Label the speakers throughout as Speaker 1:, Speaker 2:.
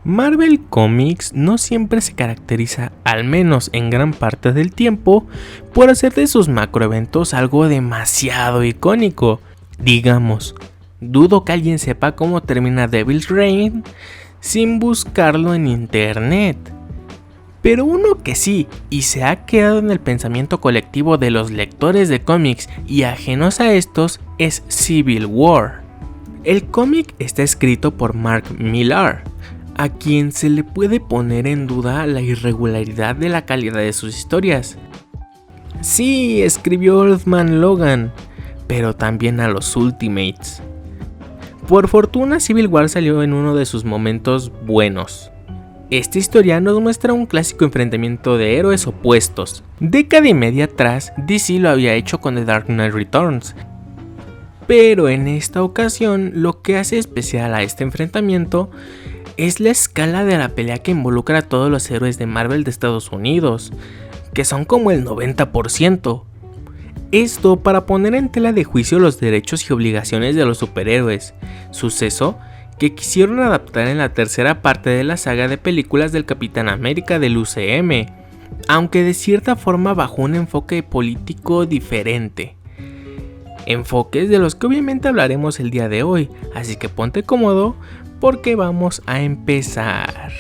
Speaker 1: Marvel Comics no siempre se caracteriza, al menos en gran parte del tiempo, por hacer de sus macroeventos algo demasiado icónico. Digamos, dudo que alguien sepa cómo termina Devil's Reign sin buscarlo en internet. Pero uno que sí, y se ha quedado en el pensamiento colectivo de los lectores de cómics y ajenos a estos, es Civil War. El cómic está escrito por Mark Millar, a quien se le puede poner en duda la irregularidad de la calidad de sus historias. Sí, escribió Old Man Logan, pero también a los Ultimates. Por fortuna, Civil War salió en uno de sus momentos buenos. Esta historia nos muestra un clásico enfrentamiento de héroes opuestos. Década y media atrás, DC lo había hecho con The Dark Knight Returns. Pero en esta ocasión, lo que hace especial a este enfrentamiento es la escala de la pelea que involucra a todos los héroes de Marvel de Estados Unidos, que son como el 90%. Esto para poner en tela de juicio los derechos y obligaciones de los superhéroes, suceso que quisieron adaptar en la tercera parte de la saga de películas del Capitán América del UCM, aunque de cierta forma bajo un enfoque político diferente. Enfoques de los que obviamente hablaremos el día de hoy, así que ponte cómodo porque vamos a empezar.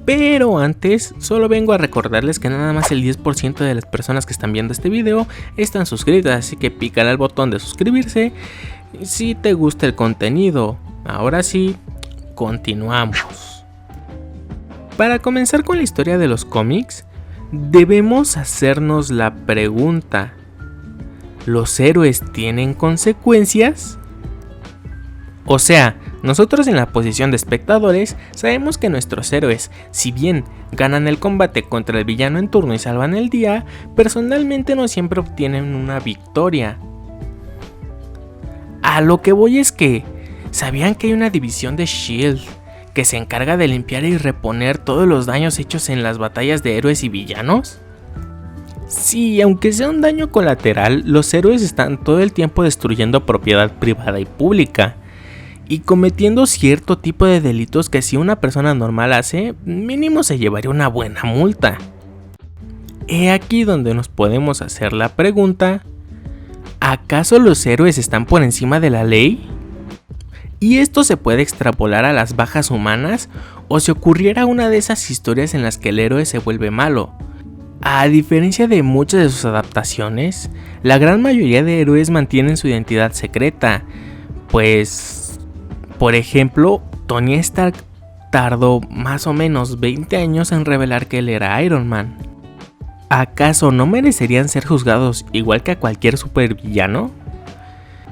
Speaker 1: Pero antes, solo vengo a recordarles que nada más el 10% de las personas que están viendo este video están suscritas, así que pícale al botón de suscribirse si te gusta el contenido. Ahora sí, continuamos. Para comenzar con la historia de los cómics, debemos hacernos la pregunta: ¿los héroes tienen consecuencias? O sea, nosotros en la posición de espectadores sabemos que nuestros héroes, si bien ganan el combate contra el villano en turno y salvan el día, personalmente no siempre obtienen una victoria. A lo que voy es que, ¿sabían que hay una división de S.H.I.E.L.D. que se encarga de limpiar y reponer todos los daños hechos en las batallas de héroes y villanos? Sí, aunque sea un daño colateral, los héroes están todo el tiempo destruyendo propiedad privada y pública y cometiendo cierto tipo de delitos que si una persona normal hace, mínimo se llevaría una buena multa. He aquí donde nos podemos hacer la pregunta: ¿acaso los héroes están por encima de la ley? ¿Y esto se puede extrapolar a las bajas humanas o si ocurriera una de esas historias en las que el héroe se vuelve malo? A diferencia de muchas de sus adaptaciones, la gran mayoría de héroes mantienen su identidad secreta, pues, por ejemplo, Tony Stark tardó más o menos 20 años en revelar que él era Iron Man. ¿Acaso no merecerían ser juzgados igual que a cualquier supervillano?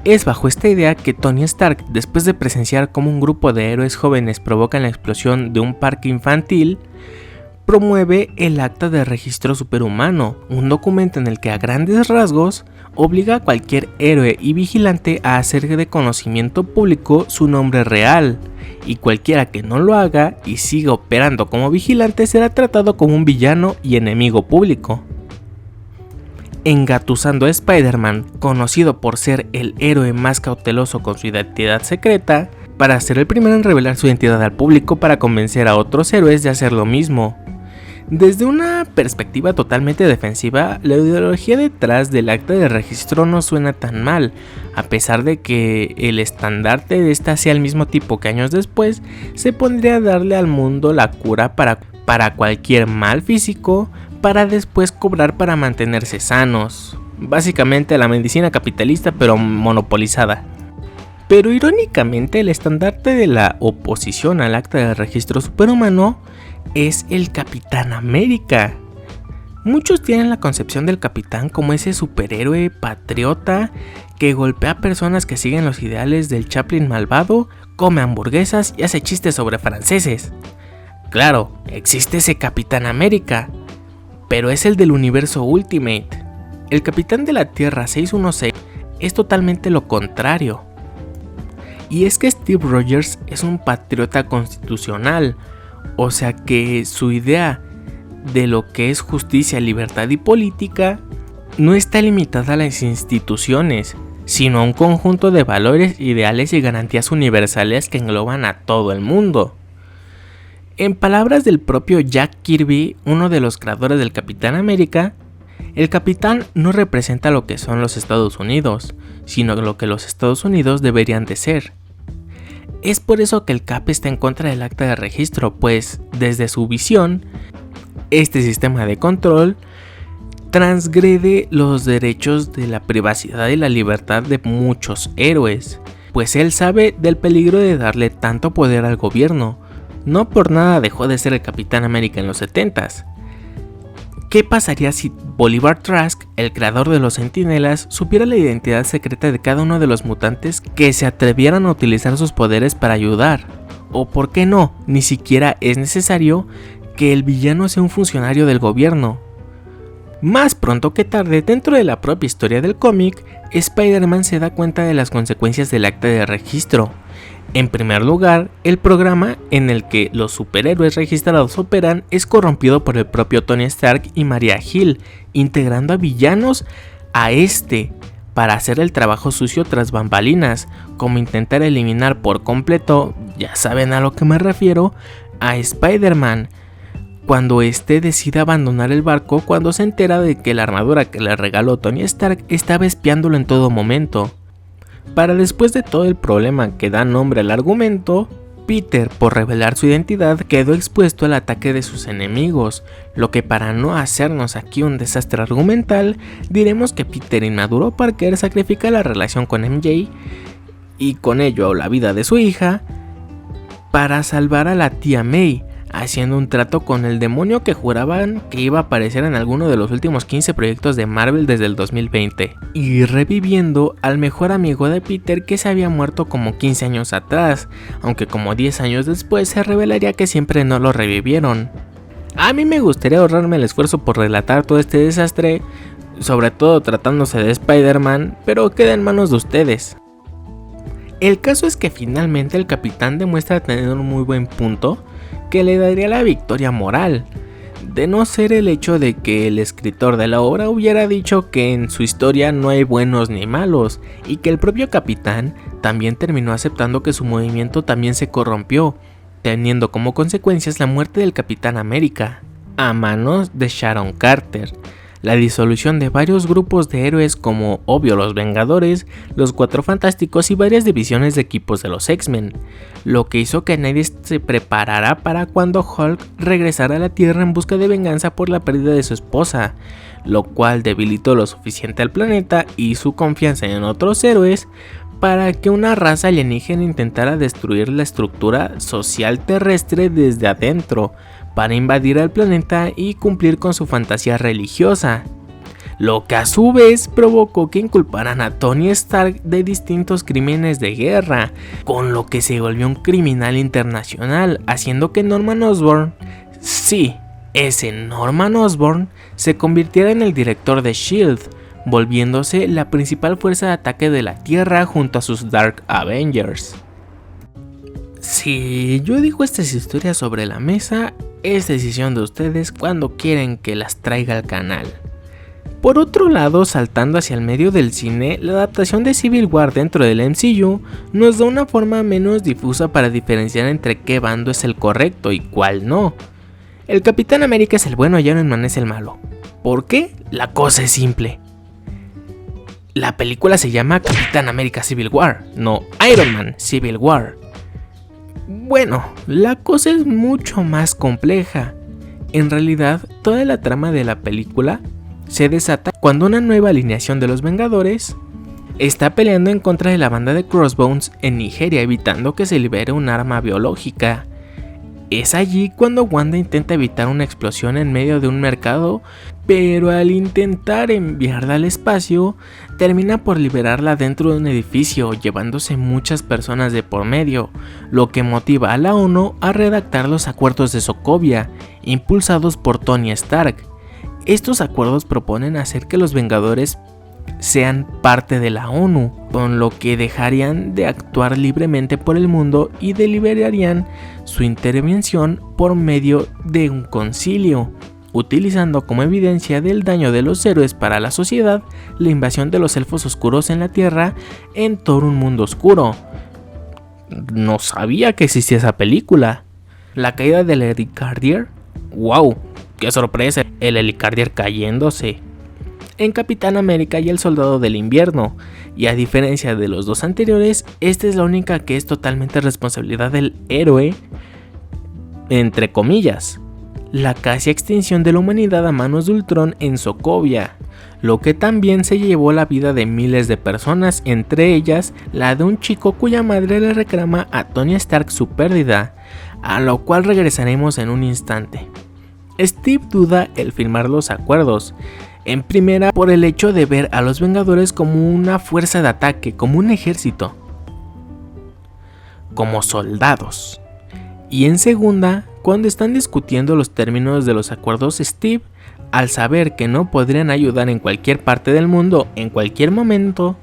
Speaker 1: Es bajo esta idea que Tony Stark, después de presenciar cómo un grupo de héroes jóvenes provocan la explosión de un parque infantil, promueve el Acta de Registro Superhumano, un documento en el que a grandes rasgos obliga a cualquier héroe y vigilante a hacer de conocimiento público su nombre real, y cualquiera que no lo haga y siga operando como vigilante será tratado como un villano y enemigo público. Engatusando a Spider-Man, conocido por ser el héroe más cauteloso con su identidad secreta, para ser el primero en revelar su identidad al público para convencer a otros héroes de hacer lo mismo. Desde una perspectiva totalmente defensiva, la ideología detrás del acta de registro no suena tan mal, a pesar de que el estandarte de esta sea el mismo tipo que años después se pondría a darle al mundo la cura para cualquier mal físico, para después cobrar para mantenerse sanos. Básicamente la medicina capitalista pero monopolizada. Pero irónicamente el estandarte de la oposición al acta de registro superhumano es el Capitán América. Muchos tienen la concepción del Capitán como ese superhéroe patriota que golpea a personas que siguen los ideales del Chaplin malvado, come hamburguesas y hace chistes sobre franceses. Claro, existe ese Capitán América, pero es el del universo Ultimate. El Capitán de la Tierra 616 es totalmente lo contrario. Y es que Steve Rogers es un patriota constitucional, o sea que su idea de lo que es justicia, libertad y política no está limitada a las instituciones, sino a un conjunto de valores, ideales y garantías universales que engloban a todo el mundo. En palabras del propio Jack Kirby, uno de los creadores del Capitán América, el Capitán no representa lo que son los Estados Unidos, sino lo que los Estados Unidos deberían de ser. Es por eso que el Cap está en contra del acta de registro, pues desde su visión, este sistema de control transgrede los derechos de la privacidad y la libertad de muchos héroes, pues él sabe del peligro de darle tanto poder al gobierno. No por nada dejó de ser el Capitán América en los 70s. ¿Qué pasaría si Bolivar Trask, el creador de los Centinelas, supiera la identidad secreta de cada uno de los mutantes que se atrevieran a utilizar sus poderes para ayudar? O por qué no, ni siquiera es necesario que el villano sea un funcionario del gobierno. Más pronto que tarde, dentro de la propia historia del cómic, Spider-Man se da cuenta de las consecuencias del acta de registro. En primer lugar, el programa en el que los superhéroes registrados operan es corrompido por el propio Tony Stark y Maria Hill, integrando a villanos a para hacer el trabajo sucio tras bambalinas, como intentar eliminar por completo, ya saben a lo que me refiero, a Spider-Man, cuando decide abandonar el barco cuando se entera de que la armadura que le regaló Tony Stark estaba espiándolo en todo momento. Para después de todo el problema que da nombre al argumento, Peter, por revelar su identidad, quedó expuesto al ataque de sus enemigos, lo que para no hacernos aquí un desastre argumental, diremos que Peter inmaduro Parker sacrifica la relación con MJ y con ello la vida de su hija para salvar a la tía May, haciendo un trato con el demonio que juraban que iba a aparecer en alguno de los últimos 15 proyectos de Marvel desde el 2020, y reviviendo al mejor amigo de Peter que se había muerto como 15 años atrás, aunque como 10 años después se revelaría que siempre no lo revivieron. A mí me gustaría ahorrarme el esfuerzo por relatar todo este desastre, sobre todo tratándose de Spider-Man, pero queda en manos de ustedes. El caso es que finalmente el Capitán demuestra tener un muy buen punto que le daría la victoria moral, de no ser el hecho de que el escritor de la obra hubiera dicho que en su historia no hay buenos ni malos, y que el propio Capitán también terminó aceptando que su movimiento también se corrompió, teniendo como consecuencias la muerte del Capitán América, a manos de Sharon Carter, la disolución de varios grupos de héroes como, obvio, los Vengadores, los Cuatro Fantásticos y varias divisiones de equipos de los X-Men, lo que hizo que nadie se preparara para cuando Hulk regresara a la Tierra en busca de venganza por la pérdida de su esposa, lo cual debilitó lo suficiente al planeta y su confianza en otros héroes para que una raza alienígena intentara destruir la estructura social terrestre desde adentro, para invadir al planeta y cumplir con su fantasía religiosa, lo que a su vez provocó que inculparan a Tony Stark de distintos crímenes de guerra, con lo que se volvió un criminal internacional, haciendo que Norman Osborn, sí, ese Norman Osborn, se convirtiera en el director de S.H.I.E.L.D., volviéndose la principal fuerza de ataque de la Tierra junto a sus Dark Avengers. Si yo digo estas historias sobre la mesa, es decisión de ustedes cuando quieren que las traiga al canal. Por otro lado, saltando hacia el medio del cine, la adaptación de Civil War dentro del MCU nos da una forma menos difusa para diferenciar entre qué bando es el correcto y cuál no. El Capitán América es el bueno y Iron Man es el malo. ¿Por qué? La cosa es simple. La película se llama Capitán América Civil War, no Iron Man Civil War. Bueno, la cosa es mucho más compleja. En realidad, toda la trama de la película se desata cuando una nueva alineación de los Vengadores está peleando en contra de la banda de Crossbones en Nigeria, evitando que se libere un arma biológica. Es allí cuando Wanda intenta evitar una explosión en medio de un mercado, pero al intentar enviarla al espacio, termina por liberarla dentro de un edificio, llevándose muchas personas de por medio, lo que motiva a la ONU a redactar los acuerdos de Sokovia, impulsados por Tony Stark. Estos acuerdos proponen hacer que los Vengadores sean parte de la ONU, con lo que dejarían de actuar libremente por el mundo y deliberarían su intervención por medio de un concilio, utilizando como evidencia del daño de los héroes para la sociedad la invasión de los elfos oscuros en la Tierra en todo un mundo oscuro. No sabía que existía esa película. la caída del Helicardier. ¡Wow! ¡Qué sorpresa! El Helicardier cayéndose. En Capitán América y el Soldado del Invierno, y a diferencia de los dos anteriores, esta es la única que es totalmente responsabilidad del héroe, entre comillas, la casi extinción de la humanidad a manos de Ultron en Sokovia, lo que también se llevó la vida de miles de personas, entre ellas la de un chico cuya madre le reclama a Tony Stark su pérdida, a lo cual regresaremos en un instante. Steve duda el firmar los acuerdos, en primera por el hecho de ver a los Vengadores como una fuerza de ataque, como un ejército, como soldados. Y en segunda, cuando están discutiendo los términos de los acuerdos, Steve, al saber que no podrían ayudar en cualquier parte del mundo en cualquier momento,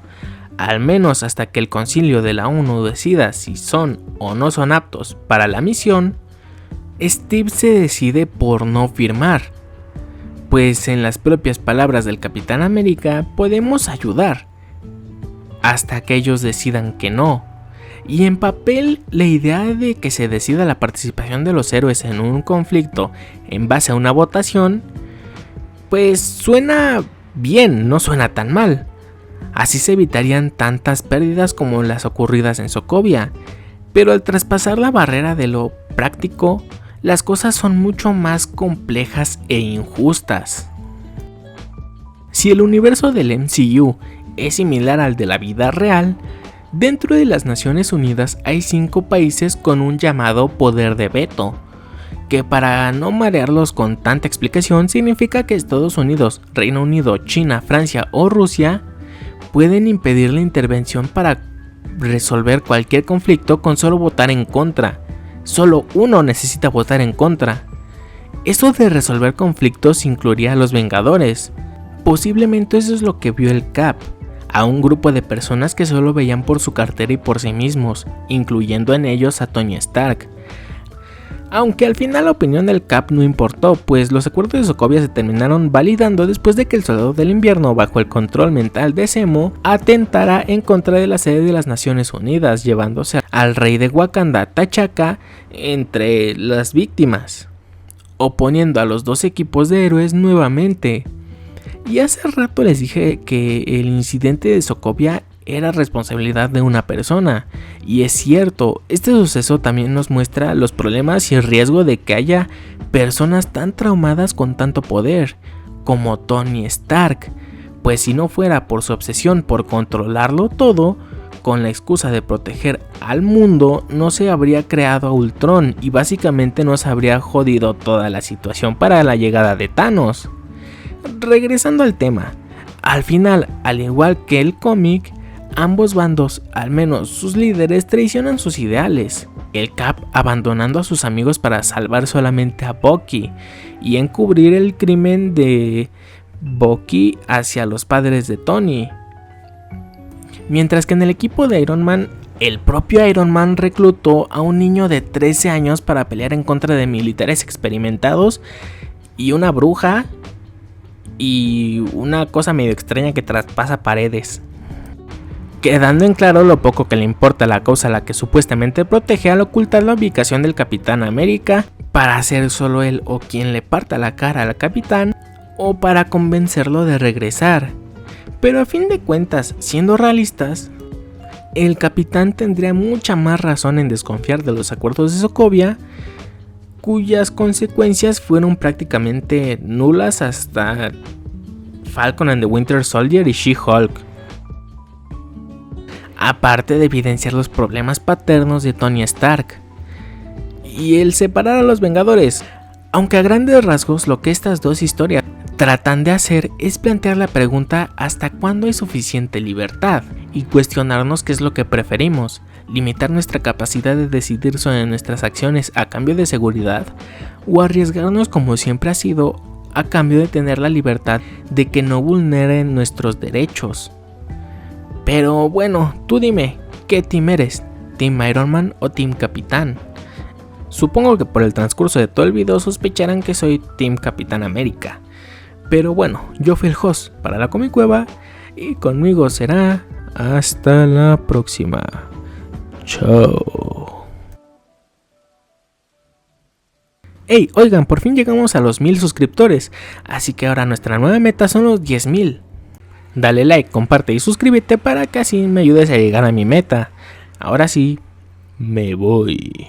Speaker 1: al menos hasta que el concilio de la ONU decida si son o no son aptos para la misión, Steve se decide por no firmar. Pues en las propias palabras del Capitán América, podemos ayudar hasta que ellos decidan que no. Y en papel, la idea de que se decida la participación de los héroes en un conflicto en base a una votación, pues suena bien, no suena tan mal. Así se evitarían tantas pérdidas como las ocurridas en Sokovia, pero al traspasar la barrera de lo práctico, las cosas son mucho más complejas e injustas. Si el universo del MCU es similar al de la vida real, dentro de las Naciones Unidas hay 5 países con un llamado poder de veto, que para no marearlos con tanta explicación significa que Estados Unidos, Reino Unido, China, Francia o Rusia pueden impedir la intervención para resolver cualquier conflicto con solo votar en contra. Solo uno necesita votar en contra. Eso de resolver conflictos incluiría a los Vengadores. Posiblemente eso es lo que vio el Cap, a un grupo de personas que solo veían por su cartera y por sí mismos, incluyendo en ellos a Tony Stark. Aunque al final la opinión del Cap no importó, pues los acuerdos de Sokovia se terminaron validando después de que el Soldado del Invierno, bajo el control mental de Zemo, atentara en contra de la sede de las Naciones Unidas, llevándose al rey de Wakanda, T'Chaka, entre las víctimas, oponiendo a los dos equipos de héroes nuevamente. Y hace rato les dije que el incidente de Sokovia era responsabilidad de una persona, y es cierto, este suceso también nos muestra los problemas y el riesgo de que haya personas tan traumadas con tanto poder, como Tony Stark, pues si no fuera por su obsesión por controlarlo todo, con la excusa de proteger al mundo, no se habría creado a Ultron y básicamente nos habría jodido toda la situación para la llegada de Thanos. Regresando al tema, al final, al igual que el cómic, ambos bandos, al menos sus líderes, traicionan sus ideales. El Cap abandonando a sus amigos para salvar solamente a Bucky y encubrir el crimen de Bucky hacia los padres de Tony. Mientras que en el equipo de Iron Man, el propio Iron Man reclutó a un niño de 13 años para pelear en contra de militares experimentados y una bruja y una cosa medio extraña que traspasa paredes, quedando en claro lo poco que le importa la causa a la que supuestamente protege al ocultar la ubicación del Capitán América para ser solo él o quien le parta la cara al Capitán, o para convencerlo de regresar. Pero a fin de cuentas, siendo realistas, el Capitán tendría mucha más razón en desconfiar de los acuerdos de Sokovia, cuyas consecuencias fueron prácticamente nulas hasta Falcon and the Winter Soldier y She-Hulk. Aparte de evidenciar los problemas paternos de Tony Stark y el separar a los Vengadores, aunque a grandes rasgos lo que estas dos historias tratan de hacer es plantear la pregunta hasta cuándo hay suficiente libertad y cuestionarnos qué es lo que preferimos, limitar nuestra capacidad de decidir sobre nuestras acciones a cambio de seguridad o arriesgarnos como siempre ha sido a cambio de tener la libertad de que no vulneren nuestros derechos. Pero bueno, tú dime, ¿qué team eres? ¿Team Iron Man o Team Capitán? Supongo que por el transcurso de todo el video sospecharán que soy Team Capitán América. Pero bueno, yo fui el host para la Comicueva y conmigo será hasta la próxima. Chao. Hey, oigan, por fin llegamos a los 1000 suscriptores, así que ahora nuestra nueva meta son los 10,000. Dale like, comparte y suscríbete para que así me ayudes a llegar a mi meta. Ahora sí, me voy.